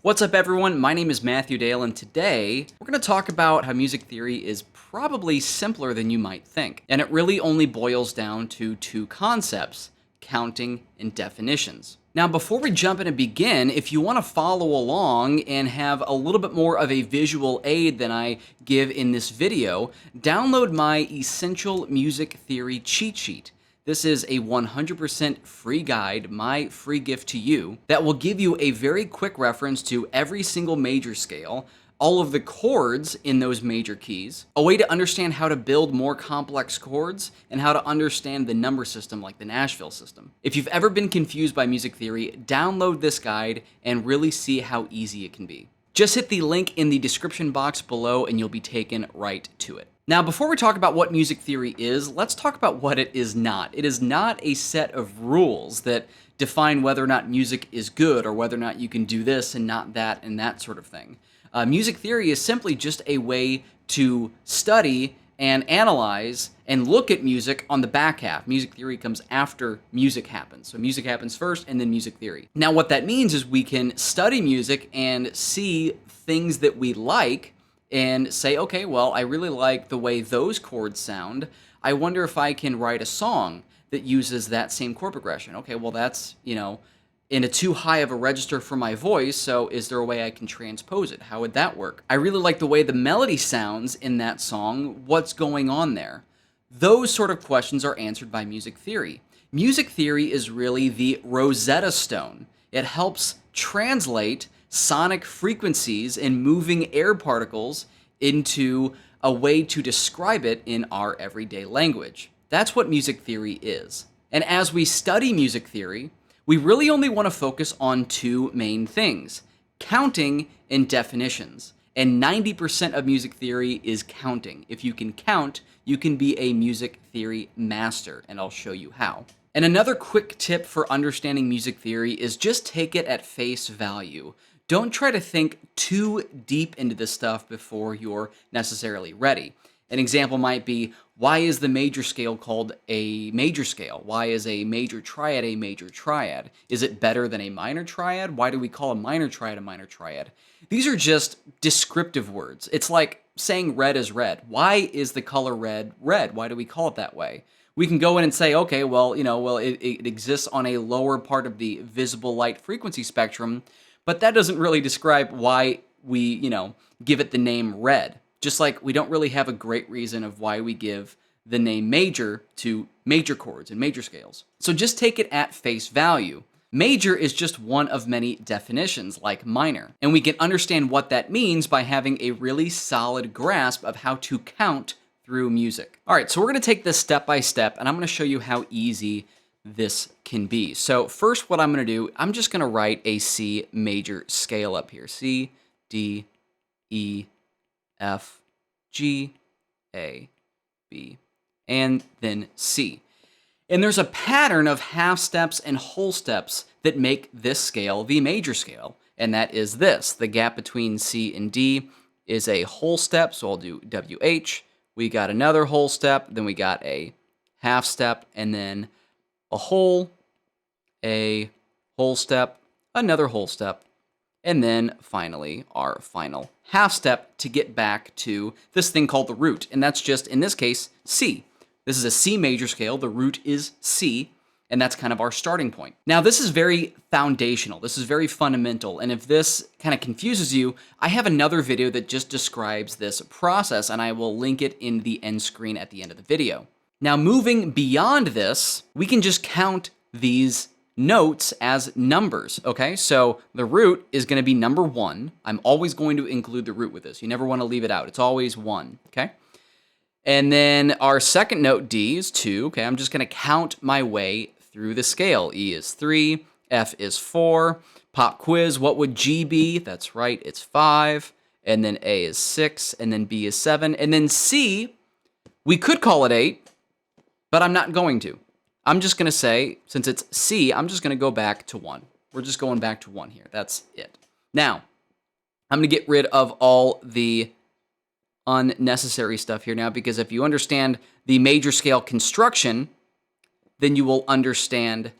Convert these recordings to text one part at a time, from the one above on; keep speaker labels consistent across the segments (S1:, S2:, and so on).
S1: What's up, everyone? My name is Matthew Dale, and today we're going to talk about how music theory is probably simpler than you might think. And it really only boils down to two concepts: counting and definitions. Now, before we jump in and begin, if you want to follow along and have a little bit more of a visual aid than I give in this video, download my Essential Music Theory cheat sheet. This is a 100% free guide, my free gift to you, that will give you a very quick reference to every single major scale, all of the chords in those major keys, a way to understand how to build more complex chords, and how to understand the number system like the Nashville system. If you've ever been confused by music theory, download this guide and really see how easy it can be. Just hit the link in the description box below and you'll be taken right to it. Now, before we talk about what music theory is, let's talk about what it is not. It is not a set of rules that define whether or not music is good or whether or not you can do this and not that and that sort of thing. Music theory is simply just a way to study and analyze and look at music on the back half. Music theory comes after music happens. So music happens first and then music theory. Now, what that means is we can study music and see things that we like and say, okay, well, I really like the way those chords sound. I wonder if I can write a song that uses that same chord progression. Okay, well, that's, in a too high of a register for my voice, so is there a way I can transpose it? How would that work? I really like the way the melody sounds in that song. What's going on there? Those sort of questions are answered by music theory. Music theory is really the Rosetta Stone. It helps translate sonic frequencies and moving air particles into a way to describe it in our everyday language. That's what music theory is. And as we study music theory, we really only want to focus on two main things: counting and definitions. And 90% of music theory is counting. If you can count, you can be a music theory master, and I'll show you how. And another quick tip for understanding music theory is just take it at face value. Don't try to think too deep into this stuff before you're necessarily ready. An example might be, why is the major scale called a major scale? Why is a major triad a major triad? Is it better than a minor triad? Why do we call a minor triad a minor triad? These are just descriptive words. It's like saying red is red. Why is the color red red? Why do we call it that way? We can go in and say, okay, well, it exists on a lower part of the visible light frequency spectrum, but that doesn't really describe why we, give it the name red. Just like we don't really have a great reason of why we give the name major to major chords and major scales. So just take it at face value. Major is just one of many definitions, like minor. And we can understand what that means by having a really solid grasp of how to count through music. All right, so we're going to take this step by step, and I'm going to show you how easy this can be. So first, what I'm going to do, I'm just going to write a C major scale up here. C, D, E, F, G, A, B, and then C. And there's a pattern of half steps and whole steps that make this scale the major scale, and that is this. The gap between C and D is a whole step, so I'll do WH. We got another whole step, then we got a half step, and then a whole step, another whole step, and then finally our final half step to get back to this thing called the root. And that's just, in this case, C. This is a C major scale. The root is C, and that's kind of our starting point. Now, this is very foundational. This is very fundamental. And if this kind of confuses you, I have another video that just describes this process, and I will link it in the end screen at the end of the video. Now, moving beyond this, we can just count these notes as numbers, okay? So the root is going to be number 1. I'm always going to include the root with this. You never want to leave it out. It's always 1, okay? And then our second note, D, is 2, okay? I'm just going to count my way through the scale. E is 3, F is 4. Pop quiz, what would G be? That's right, it's 5. And then A is 6, and then B is 7. And then C, we could call it 8, but I'm not going to. I'm just going to say, since it's C, I'm just going to go back to 1. We're just going back to 1 here. That's it. Now, I'm going to get rid of all the unnecessary stuff here now, because if you understand the major scale construction, then you will understand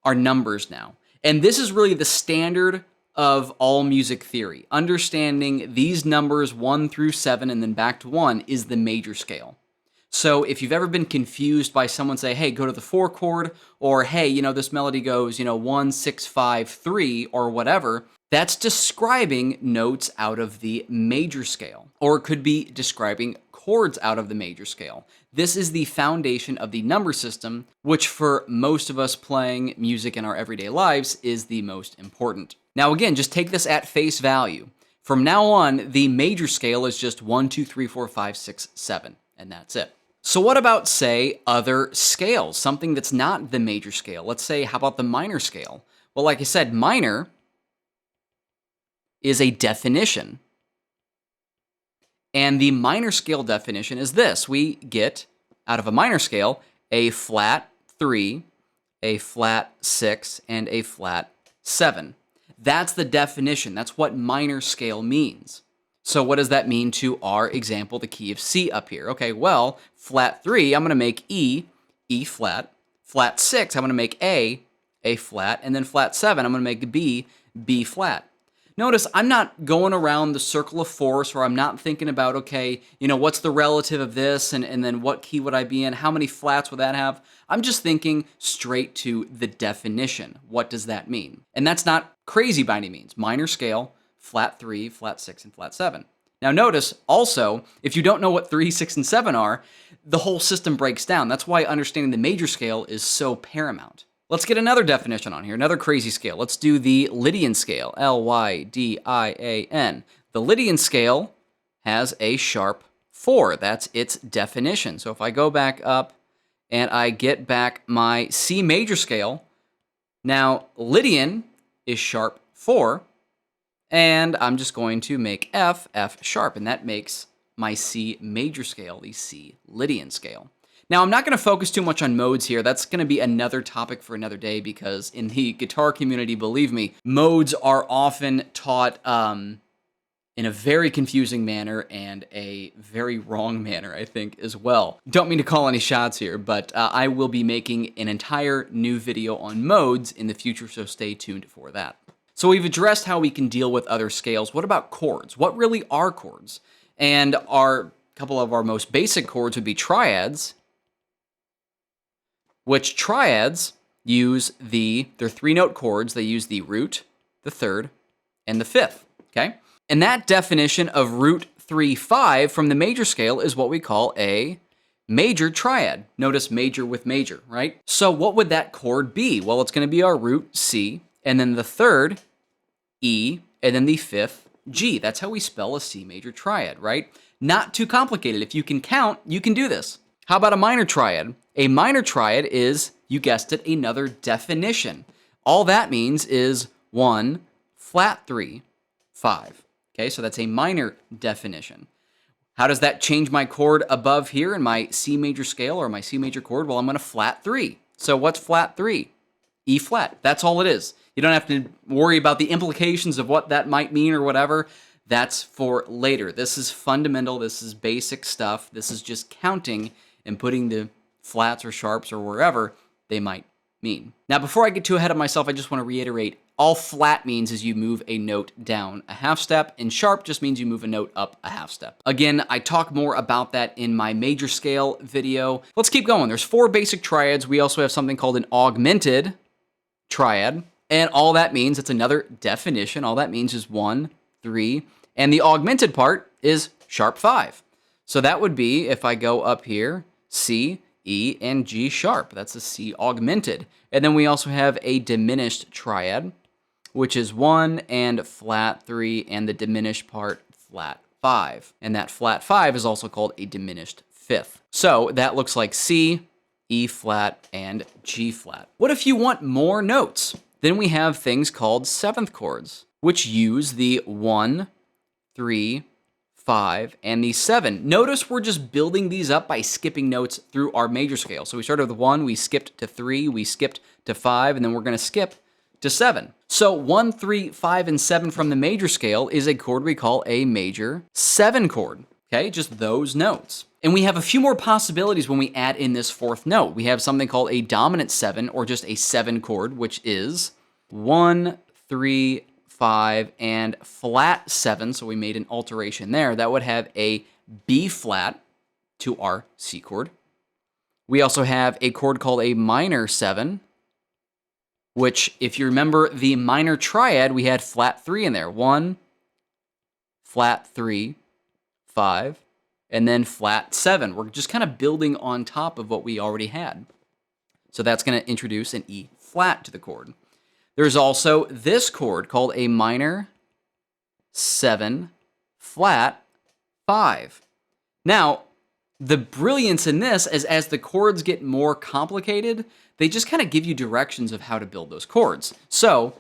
S1: our numbers now. And this is really the standard of all music theory. Understanding these numbers 1 through 7 and then back to 1 is the major scale. So if you've ever been confused by someone say, hey, go to the 4 chord, or hey, this melody goes, 1, 6, 5, 3, or whatever, that's describing notes out of the major scale. Or it could be describing chords out of the major scale. This is the foundation of the number system, which for most of us playing music in our everyday lives is the most important. Now again, just take this at face value. From now on, the major scale is just 1, 2, 3, 4, 5, 6, 7, and that's it. So what about, say, other scales, something that's not the major scale? Let's say, how about the minor scale? Well, like I said, minor is a definition. And the minor scale definition is this. We get, out of a minor scale, a flat 3, a flat 6, and a flat 7. That's the definition. That's what minor scale means. So what does that mean to our example, the key of C up here? Okay, well, flat 3, I'm going to make E, E flat. Flat 6, I'm going to make A flat. And then flat 7, I'm going to make B, B flat. Notice I'm not going around the circle of force, or I'm not thinking about, okay, what's the relative of this, and then what key would I be in? How many flats would that have? I'm just thinking straight to the definition. What does that mean? And that's not crazy by any means. Minor scale, flat 3, flat 6, and flat 7. Now notice also, if you don't know what 3, 6, and 7 are, the whole system breaks down. That's why understanding the major scale is so paramount. Let's get another definition on here, another crazy scale. Let's do the Lydian scale, Lydian. The Lydian scale has a sharp 4. That's its definition. So if I go back up and I get back my C major scale, now Lydian is sharp 4, and I'm just going to make F sharp, and that makes my C major scale the C Lydian scale. Now, I'm not going to focus too much on modes here. That's going to be another topic for another day, because in the guitar community, believe me, modes are often taught in a very confusing manner and a very wrong manner, I think, as well. Don't mean to call any shots here, but I will be making an entire new video on modes in the future, so stay tuned for that. So we've addressed how we can deal with other scales. What about chords? What really are chords? And a couple of our most basic chords would be triads, which triads use they're 3-note chords. They use the root, the third, and the fifth, okay? And that definition of root 3, 5 from the major scale is what we call a major triad. Notice major with major, right? So what would that chord be? Well, it's going to be our root, C, and then the third, E, and then the fifth, G. That's how we spell a C major triad, right? Not too complicated. If you can count, you can do this. How about a minor triad? A minor triad is, you guessed it, another definition. All that means is 1, flat 3, 5. Okay, so that's a minor definition. How does that change my chord above here in my C major scale or my C major chord? Well, I'm going to flat 3. So what's flat 3? E flat. That's all it is. You don't have to worry about the implications of what that might mean or whatever. That's for later. This is fundamental. This is basic stuff. This is just counting and putting the flats or sharps or wherever they might mean. Now, before I get too ahead of myself, I just want to reiterate, all flat means is you move a note down a half step, and sharp just means you move a note up a half step. Again, I talk more about that in my major scale video. Let's keep going. There's 4 basic triads. We also have something called an augmented triad, and all that means, it's another definition, all that means is 1, 3, and the augmented part is sharp 5. So that would be, if I go up here, C, E, and G sharp. That's a C augmented. And then we also have a diminished triad, which is 1 and flat 3, and the diminished part flat 5. And that flat 5 is also called a diminished fifth. So that looks like C, E flat, and G flat. What if you want more notes? Then we have things called seventh chords, which use the 1, 3, 5, and the 7. Notice we're just building these up by skipping notes through our major scale. So we started with 1, we skipped to 3, we skipped to 5, and then we're going to skip to 7. So 1, 3, 5, and 7 from the major scale is a chord we call a major 7 chord. Okay, just those notes. And we have a few more possibilities when we add in this 4th note. We have something called a dominant 7, or just a 7 chord, which is 1, 3, 5, and flat 7, so we made an alteration there. That would have a B flat to our C chord. We also have a chord called a minor 7, which, if you remember the minor triad, we had flat 3 in there. 1, flat 3, 5, and then flat 7. We're just kind of building on top of what we already had. So that's going to introduce an E flat to the chord. There's also this chord called a minor 7, flat 5. Now, the brilliance in this is as the chords get more complicated, they just kind of give you directions of how to build those chords. So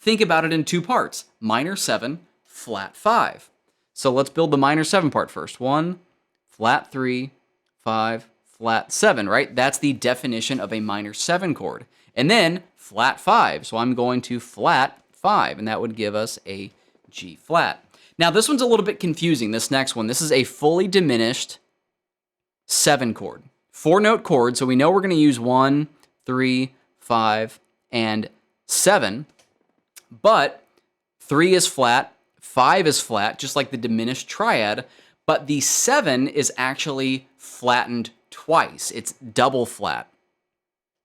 S1: think about it in two parts, minor 7, flat 5. So let's build the minor 7 part first. 1, flat 3, 5, flat 7, right? That's the definition of a minor 7 chord. And then flat 5. So I'm going to flat 5, and that would give us a G flat. Now this one's a little bit confusing, this next one. This is a fully diminished 7 chord. 4-note chord, so we know we're going to use 1, 3, 5, and 7. But 3 is flat, 5 is flat, just like the diminished triad, but the 7 is actually flattened twice. It's double flat.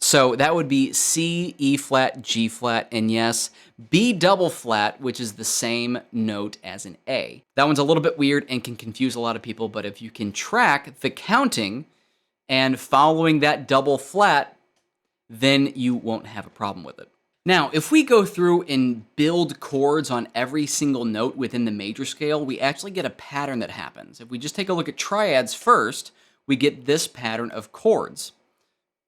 S1: So that would be C, E flat, G flat, and yes, B double flat, which is the same note as an A. That one's a little bit weird and can confuse a lot of people, but if you can track the counting and following that double flat, then you won't have a problem with it. Now, if we go through and build chords on every single note within the major scale, we actually get a pattern that happens. If we just take a look at triads first, we get this pattern of chords.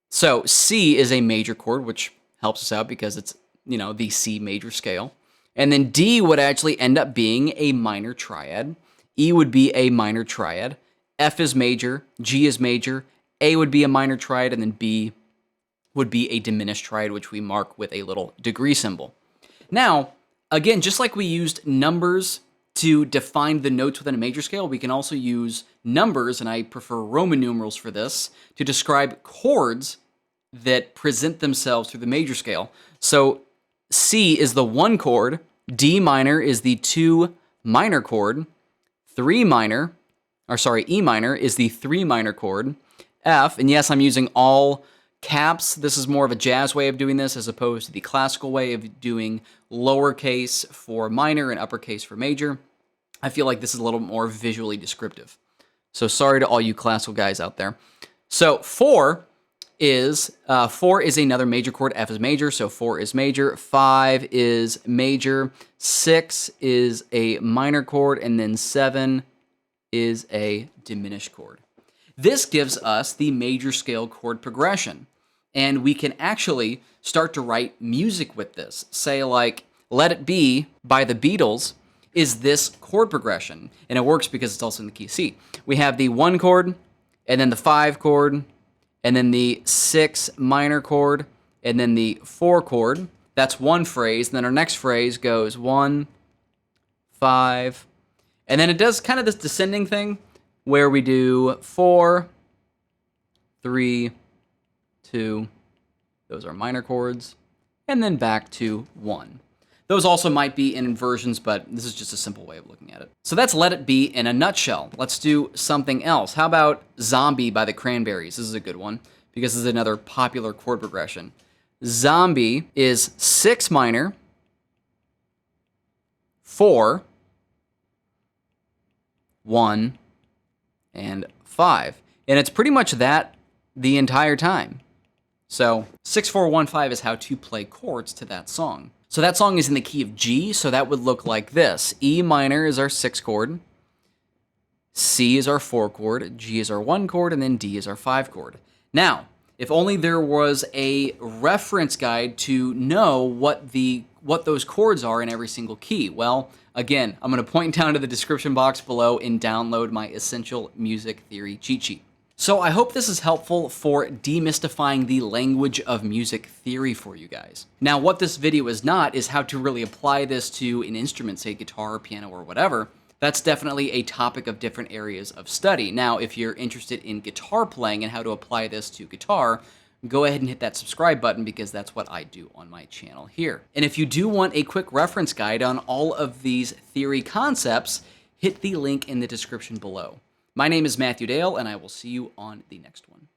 S1: So C is a major chord, which helps us out because it's, the C major scale. And then D would actually end up being a minor triad. E would be a minor triad. F is major. G is major. A would be a minor triad. And then B would be a diminished triad, which we mark with a little degree symbol. Now, again, just like we used numbers to define the notes within a major scale, we can also use numbers, and I prefer Roman numerals for this, to describe chords that present themselves through the major scale. So C is the 1 chord, D minor is the 2 minor chord, E minor is the 3 minor chord, F, and yes, I'm using all caps. This is more of a jazz way of doing this as opposed to the classical way of doing lowercase for minor and uppercase for major. I feel like this is a little more visually descriptive. So sorry to all you classical guys out there. So 4 is another major chord. F is major, so 4 is major. 5 is major. 6 is a minor chord, and then 7 is a diminished chord. This gives us the major scale chord progression, and we can actually start to write music with this. Say like Let It Be by the Beatles is this chord progression, and it works because it's also in the key C. We have the 1 chord, and then the 5 chord, and then the 6 minor chord, and then the 4 chord. That's one phrase, and then our next phrase goes 1, 5, and then it does kind of this descending thing where we do 4, 3, 2, those are minor chords, and then back to 1. Those also might be in inversions, but this is just a simple way of looking at it. So that's Let It Be in a nutshell. Let's do something else. How about Zombie by the Cranberries? This is a good one because this is another popular chord progression. Zombie is 6 minor, 4, 1, and 5. And it's pretty much that the entire time. So 6, 4, 1, 5 is how to play chords to that song. So that song is in the key of G, so that would look like this. E minor is our 6 chord, C is our 4 chord, G is our 1 chord, and then D is our 5 chord. Now, if only there was a reference guide to know what those chords are in every single key. Well, again, I'm going to point down to the description box below and download my Essential Music Theory cheat sheet. So I hope this is helpful for demystifying the language of music theory for you guys. Now, what this video is not is how to really apply this to an instrument, say guitar, piano, or whatever. That's definitely a topic of different areas of study. Now, if you're interested in guitar playing and how to apply this to guitar, go ahead and hit that subscribe button because that's what I do on my channel here. And if you do want a quick reference guide on all of these theory concepts, hit the link in the description below. My name is Matthew Dale, and I will see you on the next one.